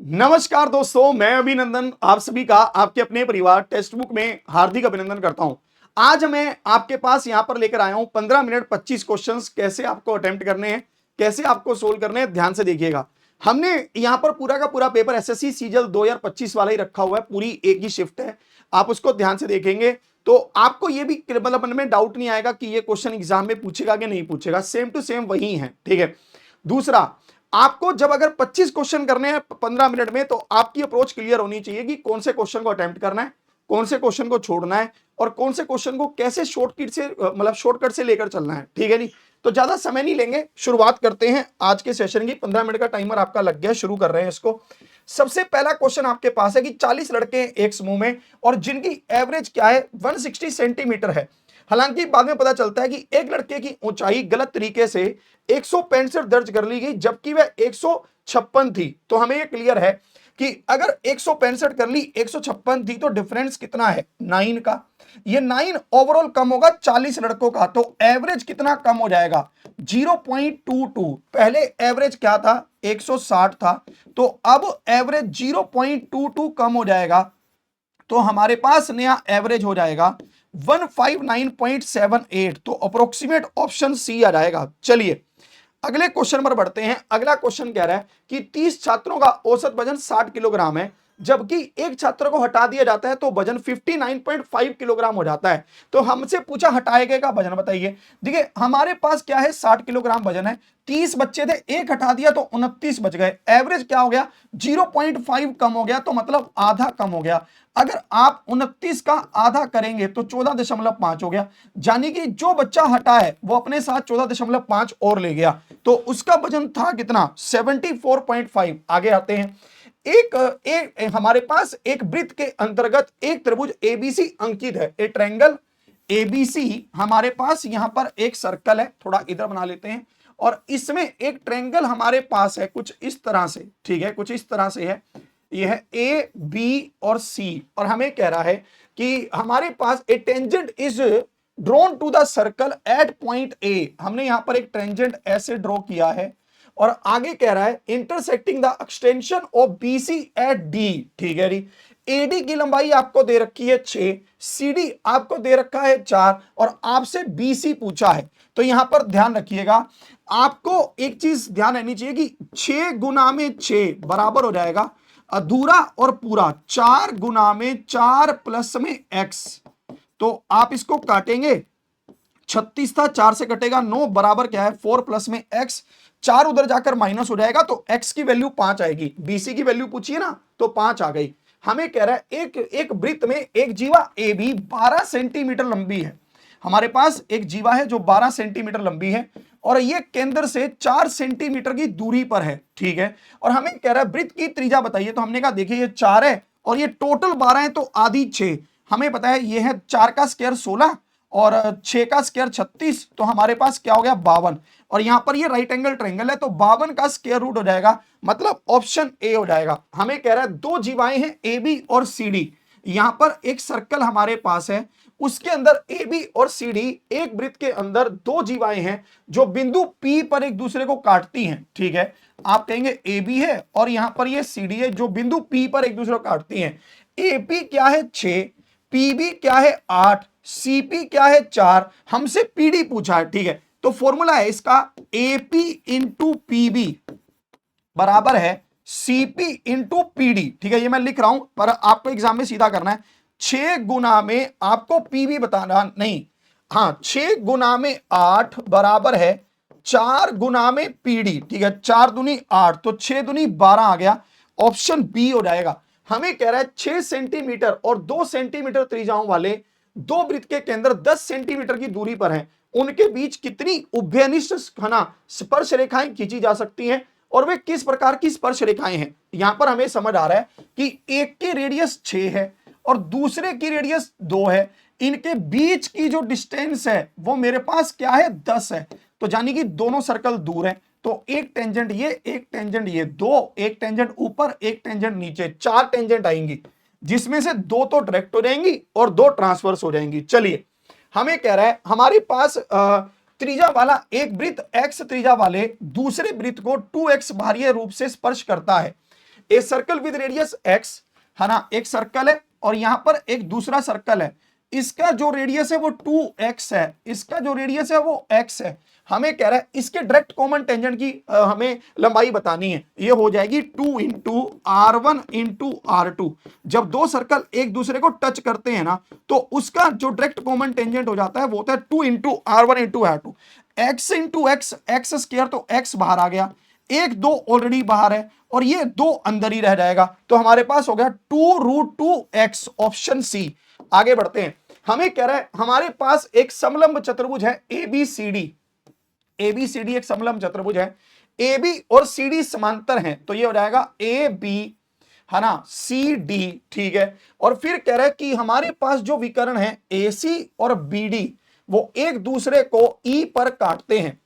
नमस्कार दोस्तों, मैं अभिनंदन आप सभी का आपके अपने परिवार टेक्स्ट बुक में हार्दिक अभिनंदन करता हूं। आज मैं आपके पास यहां पर लेकर आया हूं 15 मिनट 25 क्वेश्चंस कैसे आपको अटेम्प्ट करने हैं, कैसे आपको सोल्व करने हैं, ध्यान से देखिएगा। हमने यहां पर पूरा का पूरा पेपर एसएससी सीजल 2025 वाला ही रखा हुआ है, पूरी एक ही शिफ्ट है। आप उसको ध्यान से देखेंगे तो आपको ये भी मतलब मन में डाउट नहीं आएगा कि ये क्वेश्चन एग्जाम में पूछेगा कि नहीं पूछेगा, सेम टू सेम वही है। ठीक है। दूसरा, आपको जब अगर 25 क्वेश्चन करने हैं 15 मिनट में तो आपकी अप्रोच क्लियर होनी चाहिए कि कौन से क्वेश्चन को अटेम्प्ट करना है, कौन से क्वेश्चन को छोड़ना है और कौन से क्वेश्चन को कैसे शॉर्टकट से मतलब शॉर्टकट से लेकर चलना है। ठीक है। नहीं तो ज्यादा समय नहीं लेंगे, शुरुआत करते हैं आज के सेशन की। 15 मिनट का टाइमर आपका लग गया, शुरू कर रहे हैं इसको। सबसे पहला क्वेश्चन आपके पास है कि 40 लड़के हैं एक समूह में और जिनकी एवरेज क्या है 160 सेंटीमीटर है। हालांकि बाद में पता चलता है कि एक लड़के की ऊंचाई गलत तरीके से 165 दर्ज कर ली गई जबकि वह 156 थी। तो हमें यह क्लियर है कि अगर 165 कर ली 156 थी तो डिफरेंस कितना है 9 का। ये 9 ओवरऑल कम होगा 40 लड़कों का, तो एवरेज कितना कम हो जाएगा 0.22। पहले एवरेज क्या था 160 था, तो अब एवरेज 0.22 कम हो जाएगा, तो हमारे पास नया एवरेज हो जाएगा 159.78। तो अप्रोक्सीमेट ऑप्शन सी आ जाएगा। चलिए अगले क्वेश्चन पर बढ़ते हैं। अगला क्वेश्चन कह रहा है कि 30 छात्रों का औसत वजन 60 किलोग्राम है जबकि एक छात्र को हटा दिया जाता है तो वजन 59.5 किलोग्राम हो जाता है। तो हमसे पूछा हटाए गए का वजन बताइए। देखिए हमारे पास क्या है 60 किलोग्राम वजन है, 30 बच्चे थे, एक हटा दिया तो 29 बच गए। एवरेज क्या हो गया 0.5 कम हो गया, तो मतलब आधा कम हो गया। अगर आप 29 का आधा करेंगे तो 14.5 हो गया, यानी कि जो बच्चा हटा है वो अपने साथ 14.5 और ले गया, तो उसका वजन था कितना 74.5। आगे आते हैं। हमारे पास एक वृत्त के अंतर्गत एक त्रिभुज एबीसी अंकित है। ए ट्रायंगल एबीसी, हमारे पास यहां पर एक सर्कल है, थोड़ा इधर बना लेते हैं, और इसमें एक ट्रायंगल हमारे पास है कुछ इस तरह से। ठीक है, कुछ इस तरह से है। यह है ए बी और सी, और हमें कह रहा है कि हमारे पास a tangent is drawn to the circle at point A. हमने यहां पर एक टेंजेंट ऐसे ड्रॉ किया है और आगे कह रहा है intersecting the extension of BC at D. ठीक है जी। एडी की लंबाई आपको दे रखी है 6, सीडी आपको दे रखा है 4 और आपसे बीसी पूछा है। तो यहां पर ध्यान रखिएगा, आपको एक चीज ध्यान रहनी चाहिए कि 6 गुना में 6 बराबर हो जाएगा अधूरा और पूरा 4 गुना में 4 प्लस में x। तो आप इसको काटेंगे, 36 था 4 से कटेगा 9 बराबर क्या है 4 प्लस में x। 4 उधर जाकर माइनस हो जाएगा तो x की वैल्यू 5 आएगी। bc की वैल्यू पूछिए ना तो 5 आ गई। हमें कह रहा है एक वृत्त में एक जीवा ए भी 12 सेंटीमीटर लंबी है। हमारे पास एक जीवा है जो 12 सेंटीमीटर लंबी है और ये केंद्र से 4 सेंटीमीटर की दूरी पर है। ठीक है, और हमें कह रहा है वृत्त की त्रिज्या बताइए। तो हमने कहा देखिए ये 4 है और ये टोटल 12 है तो आधी 6। हमें पता है ये है 4 का स्क्वायर 16 और 6 का स्क्वायर 36, तो हमारे पास क्या हो गया 52। और यहां पर ये राइट एंगल ट्रायंगल है तो 52 का स्क्वायर रूट हो जाएगा, मतलब ऑप्शन ए हो जाएगा। हमें कह रहा है दो जीवाएं हैं ए बी और सी डी। यहां पर एक सर्कल हमारे पास है, उसके अंदर ए बी और सी डी, एक वृत्त के अंदर दो जीवाएं हैं जो बिंदु पी पर एक दूसरे को काटती हैं। ठीक है, आप कहेंगे ए बी है और यहां पर ये सी डी है जो बिंदु पी पर एक दूसरे को काटती हैं। ए पी क्या है 6, पीबी क्या है 8, सीपी क्या है 4, हमसे पीडी पूछा है। ठीक है, तो फॉर्मूला है इसका एपी इंटू पीबी बराबर है सीपी इंटू पीडी। ठीक है, ये मैं लिख रहा हूं पर आपको एग्जाम में सीधा करना है। 6 गुना में आपको पीबी बताना नहीं, हाँ 6 गुना में 8 बराबर है 4 गुना में पीडी। ठीक है, 4 दूनी 8 तो 6 दूनी 12 आ गया, ऑप्शन बी हो जाएगा। हमें कह रहा है 6 सेंटीमीटर और 2 सेंटीमीटर त्रिज्याओं वाले दो वृत्त के केंद्र 10 सेंटीमीटर की दूरी पर हैं, उनके बीच कितनी उभयनिष्ठ स्पर्श रेखाएं खींची जा सकती हैं और वे किस प्रकार की स्पर्श रेखाएं हैं। यहां पर हमें समझ आ रहा है कि एक की रेडियस 6 है और दूसरे की रेडियस 2 है, इनके बीच की जो डिस्टेंस है वो मेरे पास क्या है 10 है। तो यानी कि दोनों सर्कल दूर है, तो एक टेंजेंट ये, एक टेंजेंट ये, दो, एक टेंजेंट ऊपर एक टेंजेंट नीचे, 4 टेंजेंट आएंगी जिसमें से 2 तो डायरेक्ट हो जाएंगी और 2 ट्रांसवर्स हो जाएंगी। चलिए हमें कह रहा है हमारे पास त्रिज्या वाला एक वृत्त x त्रिज्या वाले दूसरे वृत्त को 2x बाह्य रूप से स्पर्श करता है। A circle with radius x, है ना, एक सर्कल है और यहां पर एक दूसरा सर्कल है, इसका जो रेडियस है वो 2x है, इसका जो रेडियस है वो x है। हमें कह रहा है इसके डायरेक्ट कॉमन टेंजेंट की हमें लंबाई बतानी है, ये हो जाएगी 2 इंटू R1 इंटू R2। जब दो सर्कल एक दूसरे को टच करते हैं ना तो उसका जो डायरेक्ट कॉमन टेंजेंट हो जाता है वो होता है 2 into R1 into R2। x into x, x square, तो x बाहर आ गया, एक दो ऑलरेडी बाहर है और ये दो अंदर ही रह जाएगा, तो हमारे पास हो गया 2√2x, ऑप्शन सी। आगे बढ़ते हैं, हमें कह रहा है हमारे पास एक समलंब चतुर्भुज है ABCD, ABCD एक समलंब चतुर्भुज है, AB और CD समांतर हैं, तो ये हो जाएगा AB, है ना, CD, ठीक है। और फिर कह रहा है कि हमारे पास जो विकर्ण है AC और BD वो एक दूसरे को E पर काटते हैं।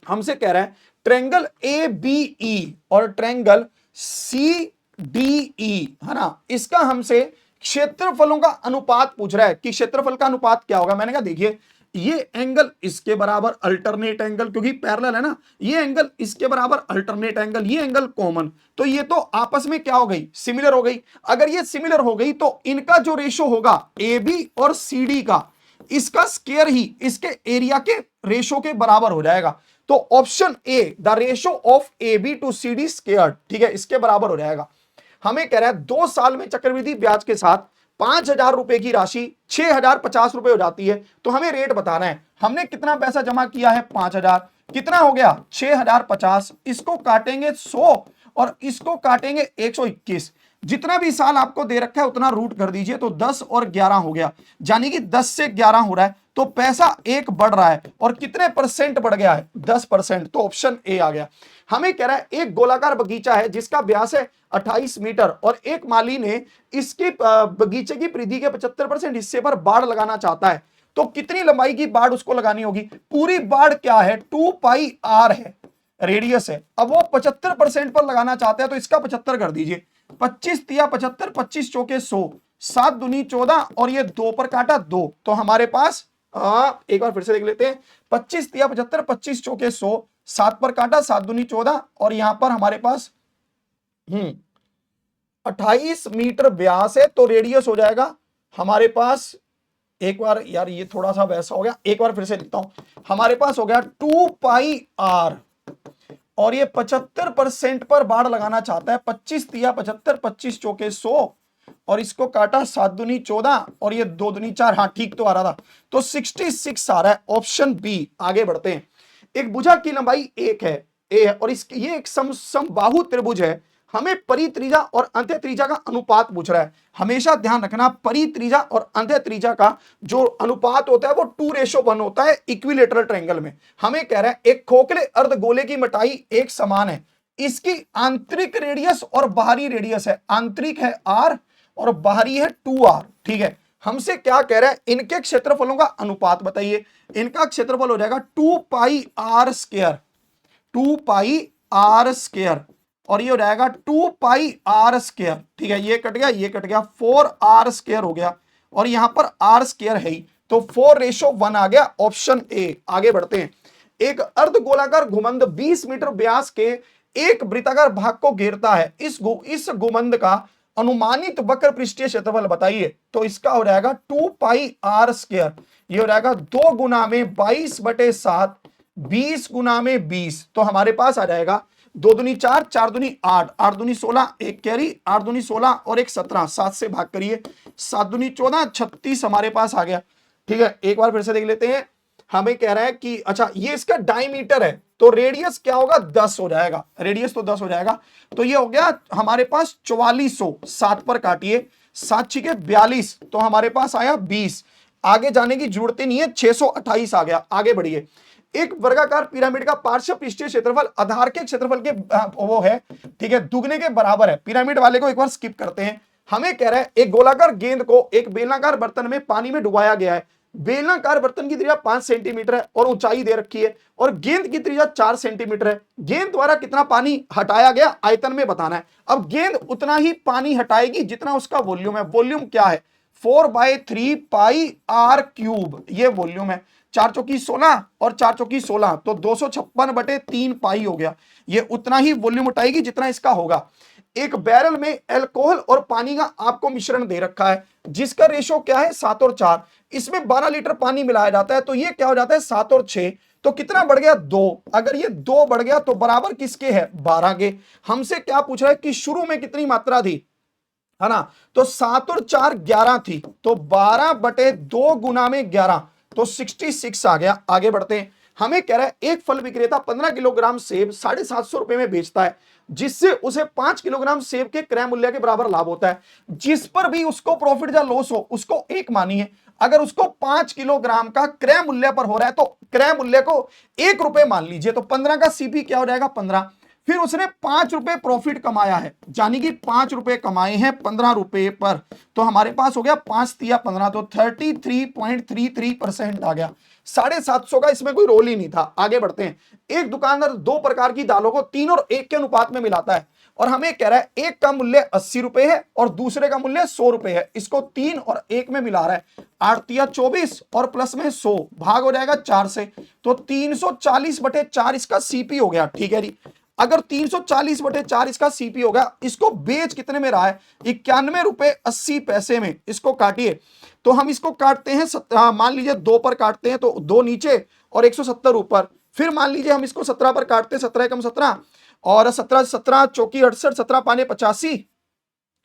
हमसे कह रहा है ट्रायंगल ABE और ट्रायंगल CDE, है ना, इसका हमसे क्षेत्रफलों का अनुपात पूछ रहा है कि क्षेत्रफल का अनुपात क्या होगा। मैंने कहा देखिए ये एंगल इसके बराबर अल्टरनेट एंगल, क्योंकि पैरेलल है ना, ये एंगल इसके बराबर अल्टरनेट एंगल, ये एंगल कॉमन, तो ये तो आपस में क्या हो गई, सिमिलर हो गई। अगर ये सिमिलर हो गई तो इनका जो रेशो होगा AB और CD का, इसका स्क्वायर ही इसके एरिया के रेशो के बराबर हो जाएगा। तो option A, the ratio of AB to CD square, ठीक है, इसके बराबर हो जाएगा। हमें कह रहा है 2 साल में चक्रवृद्धि ब्याज के साथ 5,000 रुपए की राशि 6,050 रुपए हो जाती है, तो हमें रेट बताना है। हमने कितना पैसा जमा किया है 5,000, कितना हो गया 6,050, इसको काटेंगे 100 और इसको काटेंगे 121, जितना भी साल आपको दे रखा है उतना रूट कर दीजिए, तो 10 और 11 हो गया, यानी कि 10 से 11 हो रहा है, तो पैसा एक बढ़ रहा है और कितने परसेंट बढ़ गया है 10%, तो ऑप्शन ए आ गया। हमें कह रहा है एक गोलाकार बगीचा है जिसका व्यास है 28 मीटर और एक माली ने इसके बगीचे की परिधि के 75% हिस्से पर बाड़ लगाना चाहता है, तो कितनी लंबाई की बाड़ उसको लगानी होगी। पूरी बाड़ क्या है 2πr है, रेडियस है, अब वो 75% पर लगाना चाहते हैं, तो इसका 75 कर दीजिए, 25 तिया 75, 25 चौके 100, 7 दूनी 14 और ये 2 पर काटा 2, तो हमारे पास एक बार फिर से देख लेते हैं, 25 तिया 75, 25 चौके 100, 7 पर काटा 7 दूनी 14 और यहां पर हमारे पास 28 मीटर व्यास है, तो रेडियस हो जाएगा हमारे पास, एक बार यार ये थोड़ा सा वैसा हो गया, एक बार फिर से लिखता हूं, हमारे पास हो गया 2πr और ये 75% पर बाड़ लगाना चाहता है, 25 तिया 75, 25 चौके 100 और इसको काटा 7 दूनी 14 और ये 2 दूनी 4, हाँ ठीक तो आ रहा था, तो 66 आ रहा है, ऑप्शन बी। आगे बढ़ते हैं, एक भुजा की लंबाई 1 है, ए है, और इसकी ये एक समबाहु त्रिभुज है, हमें परित्रिज्या और अंत्य त्रिज्या का अनुपात पूछ रहा है। हमेशा ध्यान रखना परित्रिज्या और अंत्य त्रिज्या का जो अनुपात होता है वो 2:1 होता है इक्विलेटरल ट्रायंगल में। हमें कह रहा है एक खोखले अर्धगोले की मोटाई एक समान है, इसकी आंतरिक रेडियस और बाहरी रेडियस है, आंतरिक है r और बाहरी है 2r, ठीक है। हमसे क्या कह रहा है इनके क्षेत्रफलों का अनुपात बताइए, इनका क्षेत्रफल हो जाएगा 2πr स्क्वायर, 2πr स्क्वायर और ये हो जाएगा 2πr स्क्वायर, ठीक है, ये कट गया ये कट गया, 4r स्क्वायर हो गया और यहां पर r स्क्वायर है ही, तो 4:1 आ गया, ऑप्शन ए। आगे बढ़ते हैं, एक अर्धगोलाकार घुमंद 20 मीटर व्यास के एक वृत्ताकार भाग को घेरता है, इस घुमंद का अनुमानित वक्र पृष्ठीय क्षेत्रफल बताइए, तो इसका हो जाएगा 2πr स्क्वायर, ये हो जाएगा 2 गुना में 22/7, 20 गुना में 20, तो हमारे पास आ जाएगा 2 दूनी 4, 4 दूनी 8, 8 दूनी 16, एक कैरी, 8 दूनी 16 और एक 17, 7 से भाग करिए, 7 दूनी 14, 36 हमारे पास आ गया, ठीक है। एक बार फिर से देख लेते हैं, हमें कह रहा है कि अच्छा ये इसका डायमीटर है, तो रेडियस क्या होगा 10 हो जाएगा, रेडियस तो 10 हो जाएगा, तो ये हो गया हमारे पास 4400, 7 पर काटिए, 7 छिके 42, तो हमारे पास आया 20, आगे जाने की जरूरत ही नहीं है, 628 आ गया। आगे बढ़िए, एक वर्गाकार पिरामिड का पार्श्व पृष्ठीय क्षेत्रफल आधार के क्षेत्रफल के वो है, ठीक है, दुगने के बराबर है। पिरामिड वाले को एक बार स्किप करते हैं। हमें कह रहा है एक गोलाकार गेंद को एक बेलनाकार बर्तन में पानी में डुबाया गया है, बेलनाकार बर्तन की त्रिज्या 5 सेंटीमीटर है और ऊंचाई दे रखी है और गेंद की त्रिज्या 4 सेंटीमीटर है। गेंद द्वारा कितना पानी हटाया गया आयतन में बताना है। अब गेंद उतना ही पानी हटाएगी जितना उसका वॉल्यूम है। वॉल्यूम क्या है 4/3πr³, ये वॉल्यूम है। 4 चौकी 16 और 4 चौकी 16, तो 256/3 पाई हो गया। ये उतना ही वॉल्यूम उठाएगी जितना इसका होगा। एक बैरल में अल्कोहल और पानी का आपको मिश्रण दे रखा है जिसका रेशो क्या है 7 और 4, इसमें 12 लीटर पानी मिलाया जाता है तो ये क्या हो जाता है 7 और 6, तो कितना बढ़ गया 2। अगर ये 2 बढ़ गया तो बराबर किसके है 12 के। हमसे क्या पूछ रहा है कि शुरू में कितनी मात्रा थी, है ना, तो 7 और 4 11 थी, तो 12/2 गुना में 11 तो 66 आ गया। आगे बढ़ते हैं, हमें कह रहा है एक फल विक्रेता 15 किलोग्राम सेब 750 रुपए में बेचता है जिससे उसे 5 किलोग्राम सेब के क्रय मूल्य के बराबर लाभ होता है। जिस पर भी उसको प्रॉफिट या लॉस हो उसको एक मानिए। अगर उसको 5 किलोग्राम का क्रय मूल्य पर हो रहा है तो क्रय मूल्य को 1 रुपए मान लीजिए, तो 15 का सीपी क्या हो जाएगा 15। फिर उसने 5 रुपए प्रॉफिट कमाया है, यानी कि 5 रुपए कमाए हैं 15 रुपए पर, तो हमारे पास हो गया 5 तिया 15, तो 33.33% आ गया। 750 का इसमें कोई रोल ही नहीं था। आगे बढ़ते हैं, एक दुकानदार 2 प्रकार की दालों को 3 और 1 के अनुपात में मिलाता है और हमें कह रहा है एक का मूल्य 80 रुपए है और दूसरे का मूल्य 100 रुपए है, इसको 3 और 1 में मिला रहा है। 8 तिया 24 और प्लस में 100 भाग हो जाएगा 4 से, तो 340/4 इसका सीपी हो गया। ठीक है जी, अगर 340/4 इसका सीपी होगा, इसको बेच कितने में रहा है 91 रुपए 80 पैसे में, इसको काटिए तो हम इसको काटते हैं मान लीजिए 2 पर काटते हैं तो 2 नीचे और 170 ऊपर, फिर मान लीजिए हम इसको 17 पर काटते हैं, 17 कम 17 और 17 17 चौकी 68, 17 पाने 85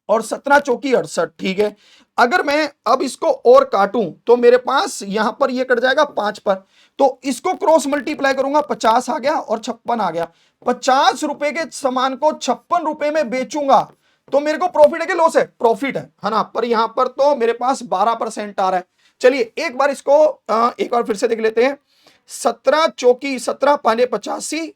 और 17 चौकी 68। ठीक है, अगर मैं अब इसको और काटूं तो मेरे पास यहां पर ये कट जाएगा 5 पर, तो इसको क्रॉस मल्टीप्लाई करूंगा 50 आ गया और 56 आ गया। 50 रुपए के सामान को 56 रुपए में बेचूंगा तो मेरे को प्रॉफिट है कि लॉस है, प्रॉफिट है ना, पर यहां पर तो मेरे पास 12% आ रहा है। चलिए एक बार इसको एक बार फिर से देख लेते हैं, 17 चौकी 17 पाने 85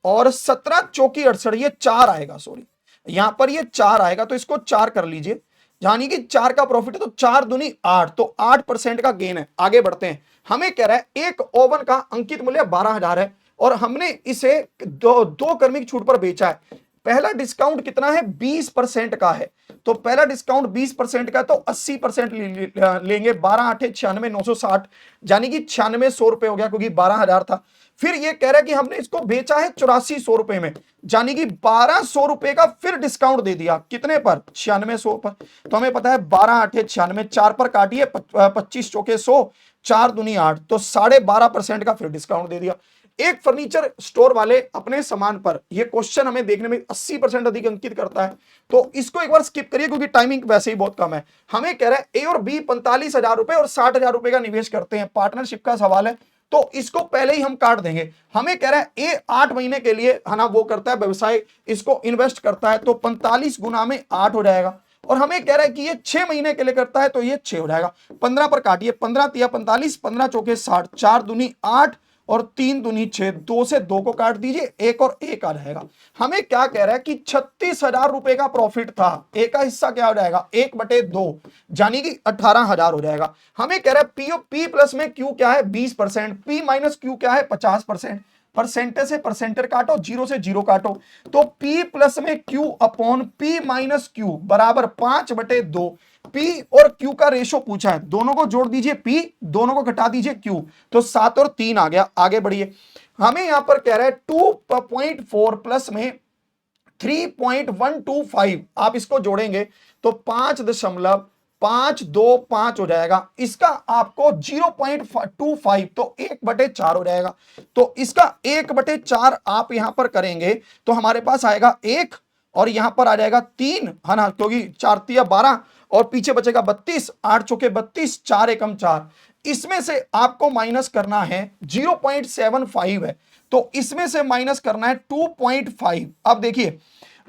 और 17 चौकी 68, ये 4 आएगा, सॉरी यहां पर ये 4 आएगा, तो इसको 4 कर लीजिए, यानी कि 4 का प्रॉफिट है तो 4 दूनी 8, तो 8% का गेन है। आगे बढ़ते हैं, हमें कह रहा है एक ओवन का अंकित मूल्य 12,000 है और हमने इसे दो कर्मिक छूट पर बेचा है। पहला डिस्काउंट कितना है 20% का है, तो पहला डिस्काउंट 20% का है तो 80% लेंगे, 12 8 96 960, यानी कि 9600 रुपए हो गया क्योंकि 12,000 था। फिर ये कह रहा है कि हमने इसको बेचा है 8400 रुपए में, यानी कि 1200 रुपए का फिर डिस्काउंट दे दिया, कितने पर 9600 पर, तो हमें पता है 12 8 96, 4 पर काटिए 25 चौके 100, 4 दूनी 8, तो 12.5% का फिर डिस्काउंट दे दिया। एक फर्नीचर स्टोर वाले अपने सामान पर, यह क्वेश्चन हमें देखने में 80% अधिक अंकित करता है, तो इसको एक बार स्किप करिए क्योंकि टाइमिंग वैसे ही बहुत कम है। हमें कह रहा है ए और बी 45,000 रुपए और 60,000 रुपए का निवेश करते हैं, पार्टनरशिप का सवाल है तो इसको पहले ही हम काट देंगे। हमें कह रहा है ए 8 महीने के लिए है ना वो करता है व्यवसाय, इसको इन्वेस्ट करता है तो 45 गुना में 8 हो जाएगा, और हमें कह रहा है कि ये 6 महीने के लिए करता है तो ये 6 हो जाएगा। 15 पर काटिए, 15 तिया 45, 15 चौके 60, 4 दूनी 8 और 3 दूनी 6, 2 से 2 को काट दीजिए, 1 और 1 आ जाएगा। हमें क्या कह रहा है कि 36,000 रुपए का प्रॉफिट था, ए का हिस्सा क्या हो जाएगा 1/2, यानी कि 18,000 हो जाएगा। हमें कह रहा है पी प्लस में क्यू क्या है 20%, पी माइनस क्यू क्या है 50%, परसेंटेज से परसेंटेज काटो, 0 से 0 काटो, तो P प्लस में Q upon P minus Q बराबर 5/2। P और Q का रेशो पूछा है, दोनों को जोड़ दीजिए P, दोनों को घटा दीजिए Q, तो 7 और 3 आ गया। आगे बढ़िए, हमें यहां पर कह रहा है 2.4 प्लस में 3.125, आप इसको जोड़ेंगे तो 5.525 हो जाएगा, इसका आपको 0.25 तो 1/4 हो जाएगा, तो इसका 1/4 आप यहां पर करेंगे तो हमारे पास आएगा 1 और यहां पर आ जाएगा 3, है ना, क्योंकि 4 तिया 12 और पीछे बचेगा 32, 8 चौके 32, 4 एकम 4, इसमें से आपको माइनस करना है 0.75 है, तो इसमें से माइनस करना है 2.5। अब देखिए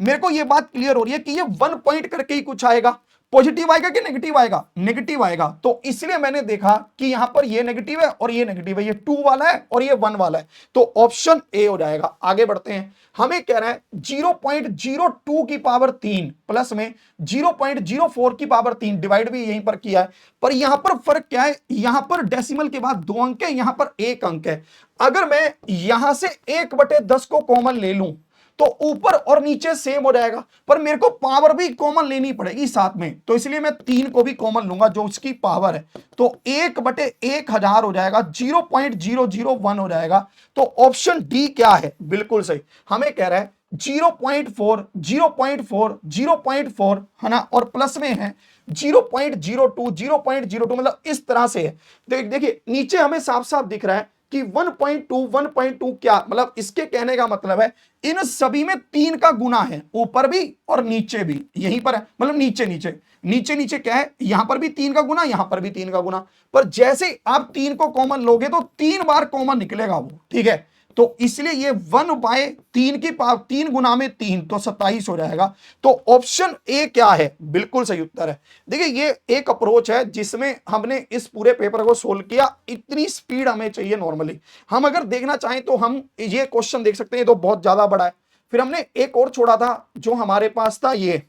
मेरे को ये बात क्लियर हो रही है कि ये 1 पॉइंट करके ही कुछ आएगा, पॉजिटिव आएगा कि नेगेटिव आएगा, नेगेटिव आएगा, तो इसलिए मैंने देखा कि यहां पर ये नेगेटिव है और ये नेगेटिव है, ये 2 वाला है और ये 1 वाला है, तो ऑप्शन ए हो जाएगा। आगे बढ़ते हैं, हमें कह रहा है 0.02 की पावर 3 प्लस में 0.04 की पावर 3, डिवाइड भी यहीं पर किया है, पर यहां पर फर्क क्या है, यहां पर डेसिमल के बाद 2 अंक है, यहां पर 1 अंक है। अगर मैं यहां से 1/10 को कॉमन ले लूं तो ऊपर और नीचे सेम हो जाएगा, पर मेरे को पावर भी कॉमन लेनी पड़ेगी साथ में, तो इसलिए मैं 3 को भी कॉमन लूंगा जो उसकी पावर है, तो 1/1000 हो जाएगा, 0.001 हो जाएगा, तो ऑप्शन डी क्या है, बिल्कुल सही। हमें कह रहा है 0.4 0.4 0.4 है ना, और प्लस में है 0.02 0.02, मतलब इस तरह से है। देखिए नीचे हमें साफ साफ दिख रहा है कि 1.2 क्या, मतलब इसके कहने का मतलब है इन सभी में 3 का गुना है, ऊपर भी और नीचे भी, यहीं पर है, मतलब नीचे नीचे नीचे नीचे क्या है, यहां पर भी 3 का गुना, यहां पर भी 3 का गुना, पर जैसे आप 3 को कॉमन लोगे तो 3 बार कॉमन निकलेगा वो, ठीक है। तो इसलिए ये 1/3 की पावर 3 गुना में 3 तो 27 हो जाएगा। तो ऑप्शन ए क्या है, बिल्कुल सही उत्तर है। देखिए ये एक अप्रोच है जिसमें हमने इस पूरे पेपर को सोल्व किया, इतनी स्पीड हमें चाहिए नॉर्मली। हम अगर देखना चाहें तो हम ये क्वेश्चन देख सकते हैं, ये तो बहुत ज्यादा बड़ा है। फिर हमने एक और छोड़ा था जो हमारे पास था, ये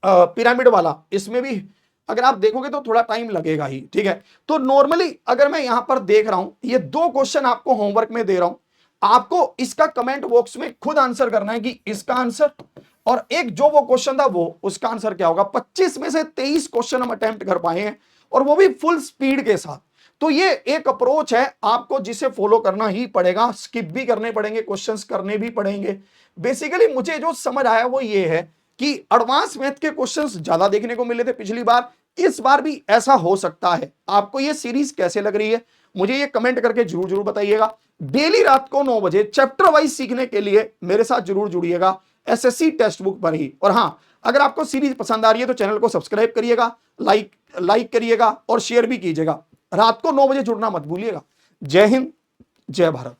पिरामिड वाला, इसमें भी अगर आप देखोगे तो थोड़ा टाइम लगेगा ही, ठीक है। तो नॉर्मली अगर मैं यहां पर देख रहा हूं, ये 2 क्वेश्चन आपको होमवर्क में दे रहा हूं, आपको इसका कमेंट बॉक्स में खुद आंसर करना है कि इसका आंसर, और एक जो वो क्वेश्चन था वो उसका आंसर क्या होगा। 25 में से 23 क्वेश्चन हम अटेम्प्ट कर पाए हैं, और वो भी फुल स्पीड के साथ। तो ये एक अप्रोच है आपको जिसे फॉलो करना ही पड़ेगा, स्किप भी करने पड़ेंगे, क्वेश्चंस करने भी पड़ेंगे। बेसिकली मुझे जो समझ आया वो ये है कि एडवांस मैथ के क्वेश्चंस ज्यादा देखने को मिले थे पिछली बार, इस बार भी ऐसा हो सकता है। आपको ये सीरीज कैसे लग रही है मुझे ये कमेंट करके जरूर जरूर बताइएगा। डेली रात को 9 बजे चैप्टर वाइज सीखने के लिए मेरे साथ जरूर जुड़िएगा, एसएससी टेक्स्ट बुक पर ही। और हाँ, अगर आपको सीरीज पसंद आ रही है तो चैनल को सब्सक्राइब करिएगा, लाइक करिएगा और शेयर भी कीजिएगा। रात को 9 बजे जुड़ना मत भूलिएगा। जय हिंद, जय भारत।